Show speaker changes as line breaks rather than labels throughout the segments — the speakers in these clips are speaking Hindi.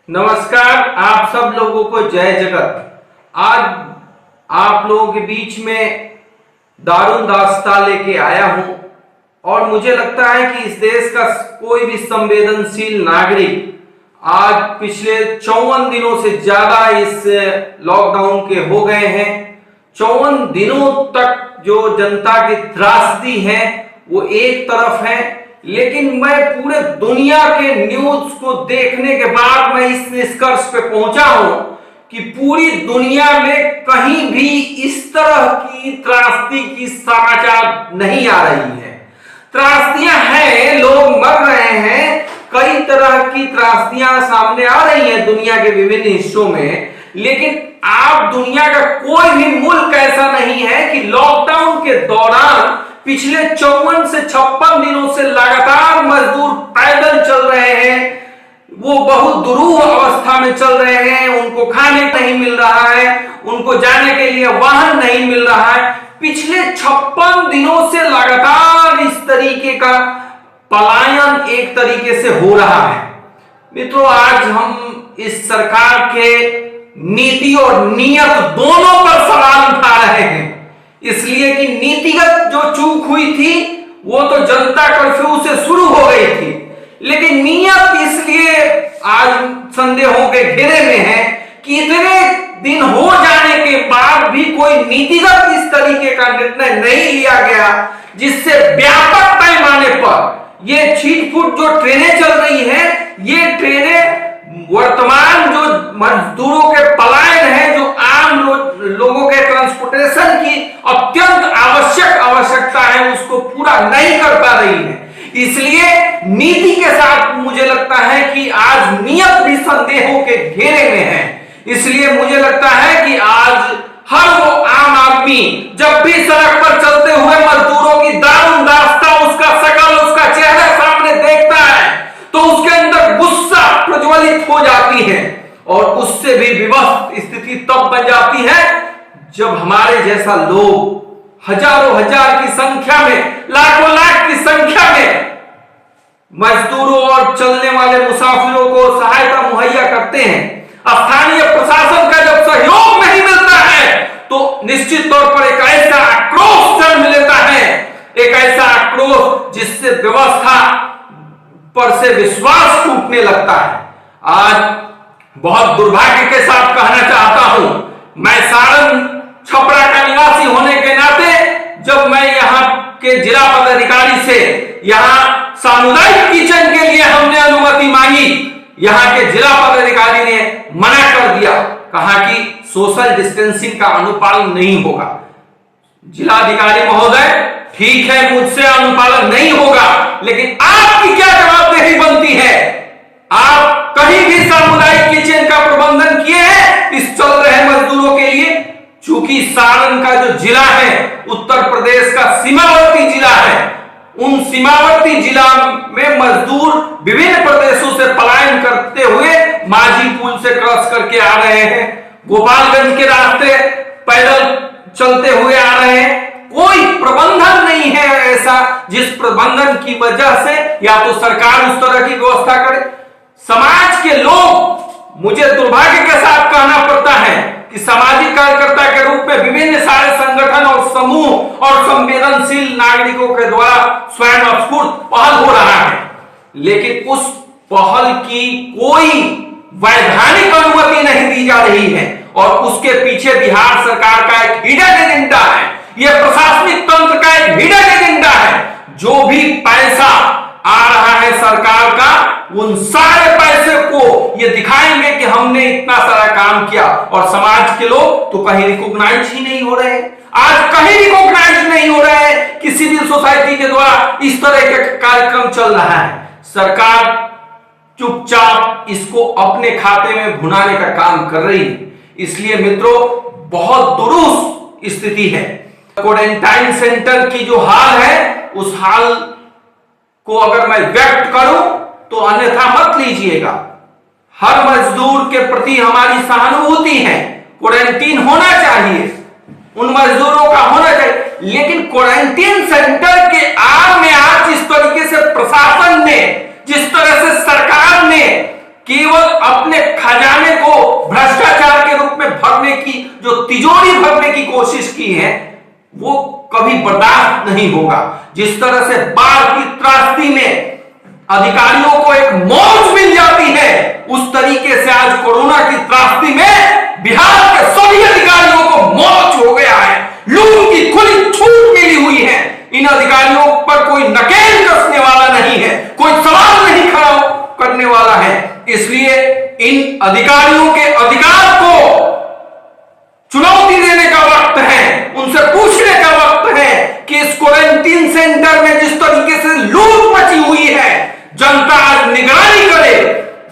नमस्कार, आप सब लोगों को जय जगत। आज आप लोगों के बीच में दारुण दास्तां लेके आया हूं और मुझे लगता है कि इस देश का कोई भी संवेदनशील नागरिक आज पिछले 54 दिनों से ज्यादा इस लॉकडाउन के हो गए हैं। 54 दिनों तक जो जनता की त्रासदी है वो एक तरफ है, लेकिन मैं पूरे दुनिया के न्यूज को देखने के बाद मैं इस निष्कर्ष पे पहुंचा हूं कि पूरी दुनिया में कहीं भी इस तरह की त्रासदी की समाचार नहीं आ रही है। त्रासदियां हैं, लोग मर रहे हैं, कई तरह की त्रासदियां सामने आ रही हैं दुनिया के विभिन्न हिस्सों में, लेकिन आप दुनिया का कोई भी मुल्क ऐसा नहीं है कि लॉकडाउन के दौरान पिछले 54 से 56 दिनों से लगातार मजदूर पैदल चल रहे हैं, वो बहुत दुरूह अवस्था में चल रहे हैं, उनको खाने नहीं मिल रहा है, उनको जाने के लिए वाहन नहीं मिल रहा है। पिछले 56 दिनों से लगातार इस तरीके का पलायन एक तरीके से हो रहा है। मित्रों, आज हम इस सरकार के नीति और नियत दोनों पर सवाल उठा रहे हैं, इसलिए कि नीतिगत जो चूक हुई थी वो तो जनता कर्फ्यू से शुरू हो गई थी, लेकिन नियत इसलिए आज संदेहों के घेरे में है कि इतने दिन हो जाने के बाद भी कोई नीतिगत इस तरीके का निर्णय नहीं लिया गया जिससे व्यापक पैमाने पर ये छीट-फूट जो ट्रेनें चल रही हैं, ये ट्रेनें वर्तमान जो मजदूरों के पलायन है, जो आम लोगों के ट्रांसपोर्टेशन की अत्यंत आवश्यकता है, उसको पूरा नहीं कर पा रही है। इसलिए नीति के साथ मुझे लगता है कि आज नियत भी संदेहों के घेरे में है। इसलिए मुझे लगता है कि आज हर वो आम आदमी जब भी सड़क पर चलते हुए मजदूरों की दारुण दास्तां, उसका शकल, उसका चेहरा सामने देखता है तो उसके अंदर गुस्सा प्रज्वलित हो जाती है और उससे भी विवश स्थिति तब बन जाती है जब हमारे जैसा लोग हजारों हजार की संख्या में, लाखों लाख की संख्या में मजदूरों और चलने वाले मुसाफिरों को सहायता मुहैया करते हैं। स्थानीय प्रशासन का जब सहयोग नहीं मिलता है तो निश्चित तौर पर एक ऐसा आक्रोश जन्म लेता है, एक ऐसा आक्रोश जिससे व्यवस्था पर से विश्वास टूटने लगता है। आज बहुत दुर्भाग्य के साथ कहना चाहता हूं, मैं सारण छपरा का निवासी होने के नाते जब मैं यहाँ के जिला पदाधिकारी से यहाँ सामुदायिक किचन के लिए हमने अनुमति मांगी, यहाँ के जिला पदाधिकारी ने मना कर दिया, कहा कि सोशल डिस्टेंसिंग का अनुपालन नहीं होगा। जिलाधिकारी महोदय, ठीक है, मुझसे अनुपालन नहीं होगा, लेकिन आपकी क्या जवाबदेही बनती है? आप कहीं भी सामुदायिक किचन का प्रबंधन किए हैं इस चल रहे मजदूरों के लिए? चूंकि सारण का जो जिला है उत्तर प्रदेश का सीमावर्ती जिला है, उन सीमावर्ती जिला में मजदूर विभिन्न प्रदेशों से पलायन करते हुए माझी पुल से क्रॉस करके आ रहे हैं, गोपालगंज के रास्ते पैदल चलते हुए आ रहे हैं। कोई प्रबंधन नहीं है ऐसा जिस प्रबंधन की वजह से या तो सरकार उस तरह की व्यवस्था करे। समाज के लोग, मुझे दुर्भाग्य के साथ कहना पड़ता है कि सामाजिक कार्यकर्ता के रूप में विभिन्न सारे संगठन और समूह और संवेदनशील नागरिकों के द्वारा स्वयं स्फूर्त पहल हो रहा है, लेकिन उस पहल की कोई वैधानिक अनुमति नहीं दी जा रही है और उसके पीछे बिहार सरकार का एक हिडन एजेंडा है, यह प्रशासनिक तंत्र का एक हिडन एजेंडा है। जो भी पैसा आ रहा है सरकार का, उन सारे पैसे को ये दिखाएंगे कि हमने इतना सारा काम किया, और समाज के लोग तो कहीं रिकॉग्नाइज ही नहीं हो रहे। आज कहीं रिकॉग्नाइज नहीं हो रहे कि सिविल सोसाइटी के द्वारा इस तरह के कार्यक्रम चल रहा है। सरकार चुपचाप इसको अपने खाते में भुनाने का काम कर रही है। इसलिए मित्रों, बहुत दुरूह स्थिति है। क्वारंटाइन सेंटर की जो हाल है, उस हाल को अगर मैं व्यक्त करूं तो अन्यथा मत लीजिएगा। हर मजदूर के प्रति हमारी सहानुभूति है, क्वारंटीन होना चाहिए, उन मजदूरों का होना चाहिए, लेकिन क्वारंटीन सेंटर के आड़ में आज जिस तरीके से प्रशासन ने, जिस तरह से सरकार ने केवल अपने खजाने को भ्रष्टाचार के रूप में भरने की, जो तिजोरी भरने की कोशिश की है, वो कभी बर्दाश्त नहीं होगा। जिस तरह से बाढ़ की त्रासदी में अधिकारियों को एक मौज मिल जाती है, उस तरीके से आज कोरोना की त्रासदी में बिहार के सभी अधिकारियों को मौज हो गया है। लूट की खुली छूट मिली हुई है। इन अधिकारियों पर कोई नकेल कसने वाला नहीं है, कोई सवाल नहीं खड़ा करने वाला है। इसलिए इन अधिकारियों के अधिकार को चुनौती देने का वक्त है, उनसे पूछने का वक्त है कि इस क्वारंटीन सेंटर में जिस तरीके से लूट मची हुई है, जनता आज निगरानी करे,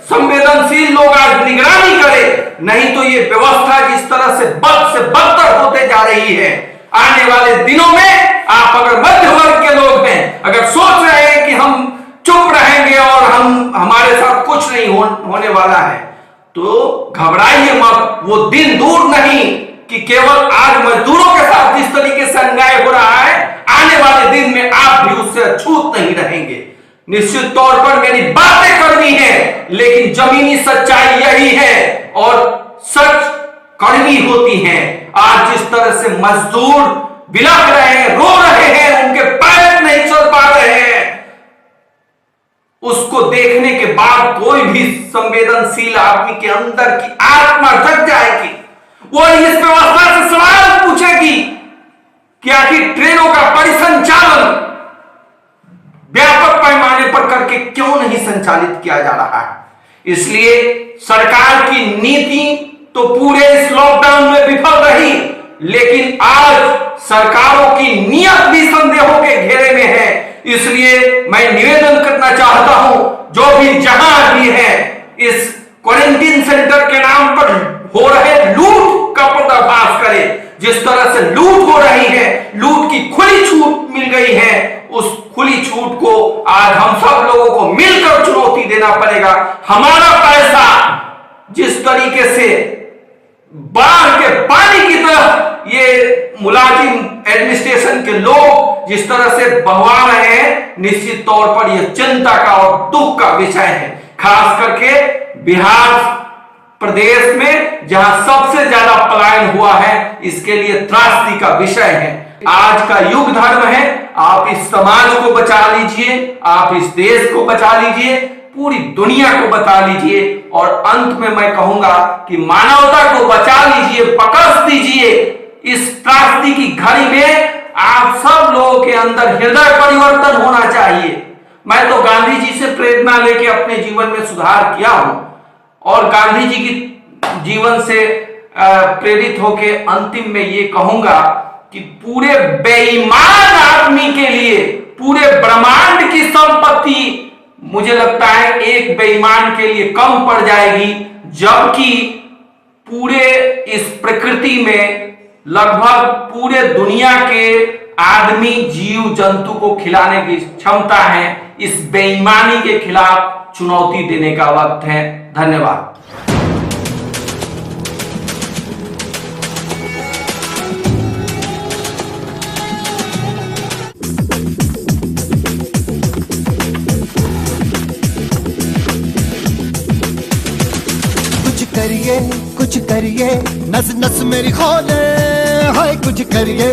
संवेदनशील लोग आज निगरानी करे, नहीं तो ये व्यवस्था जिस तरह से बद से बदतर होते जा रही है, आने वाले दिनों में आप अगर मध्य वर्ग के लोग हैं, अगर सोच रहे हैं कि हम चुप रहेंगे और हमारे साथ कुछ नहीं होने वाला है, तो घबराइए मत। वो दिन दूर नहीं कि केवल आज मजदूरों के साथ जिस तरीके से अन्याय हो रहा है, आने वाले दिन में आप भी उससे अछूत नहीं रहेंगे। निश्चित तौर पर मेरी बातें कड़वी हैं, लेकिन जमीनी सच्चाई यही है और सच कड़वी होती है। आज जिस तरह से मजदूर बिलख रहे हैं, रो रहे हैं, उनके पैर नहीं चल पा रहे हैं, उसको देखने के बाद कोई भी संवेदनशील आदमी के अंदर की आत्मा जग जाएगी। वो इस व्यवस्था से सवाल पूछेगी कि आखिर ट्रेनों का परिसंचालन व्यापक पैमाने पर करके क्यों नहीं संचालित किया जा रहा है। इसलिए सरकार की नीति तो पूरे इस लॉकडाउन में विफल रही, लेकिन आज सरकारों की नियत भी संदेहों के घेरे में है। इसलिए मैं निवेदन करना चाहता हूं, जो भी जहां भी है, इस क्वारंटीन सेंटर के नाम पर हो रहे लूट का पर्दाफाश करे। जिस तरह से लूट हो रही है, लूट की खुली छूट मिल गई है, उस खुली छूट को आज हम सब लोगों को मिलकर चुनौती देना पड़ेगा। हमारा पैसा जिस तरीके से बाढ़ के पानी की तरह ये मुलाजिम एडमिनिस्ट्रेशन के लोग जिस तरह से बहवा रहे हैं, निश्चित तौर पर यह चिंता का और दुख का विषय है। खास करके बिहार प्रदेश में जहां सबसे ज्यादा पलायन हुआ है, इसके लिए त्रासदी का विषय है। आज का युग धर्म है, आप इस समाज को बचा लीजिए, आप इस देश को बचा लीजिए, पूरी दुनिया को बचा लीजिए, और अंत में मैं कहूंगा कि मानवता को बचा लीजिए, पकड़ दीजिए। इस त्रासदी की घड़ी में आप सब लोगों के अंदर हृदय परिवर्तन होना चाहिए। मैं तो गांधी जी से प्रेरणा लेके अपने जीवन में सुधार किया हूं, और गांधी जी की जीवन से प्रेरित होके अंतिम में ये कहूंगा कि पूरे बेईमान आदमी के लिए पूरे ब्रह्मांड की संपत्ति मुझे लगता है एक बेईमान के लिए कम पड़ जाएगी, जबकि पूरे इस प्रकृति में लगभग पूरे दुनिया के आदमी जीव जंतु को खिलाने की क्षमता है। इस बेईमानी के खिलाफ चुनौती देने का वक्त है। धन्यवाद।
कुछ करिए नस नस मेरी खोले, हाय कुछ करिए।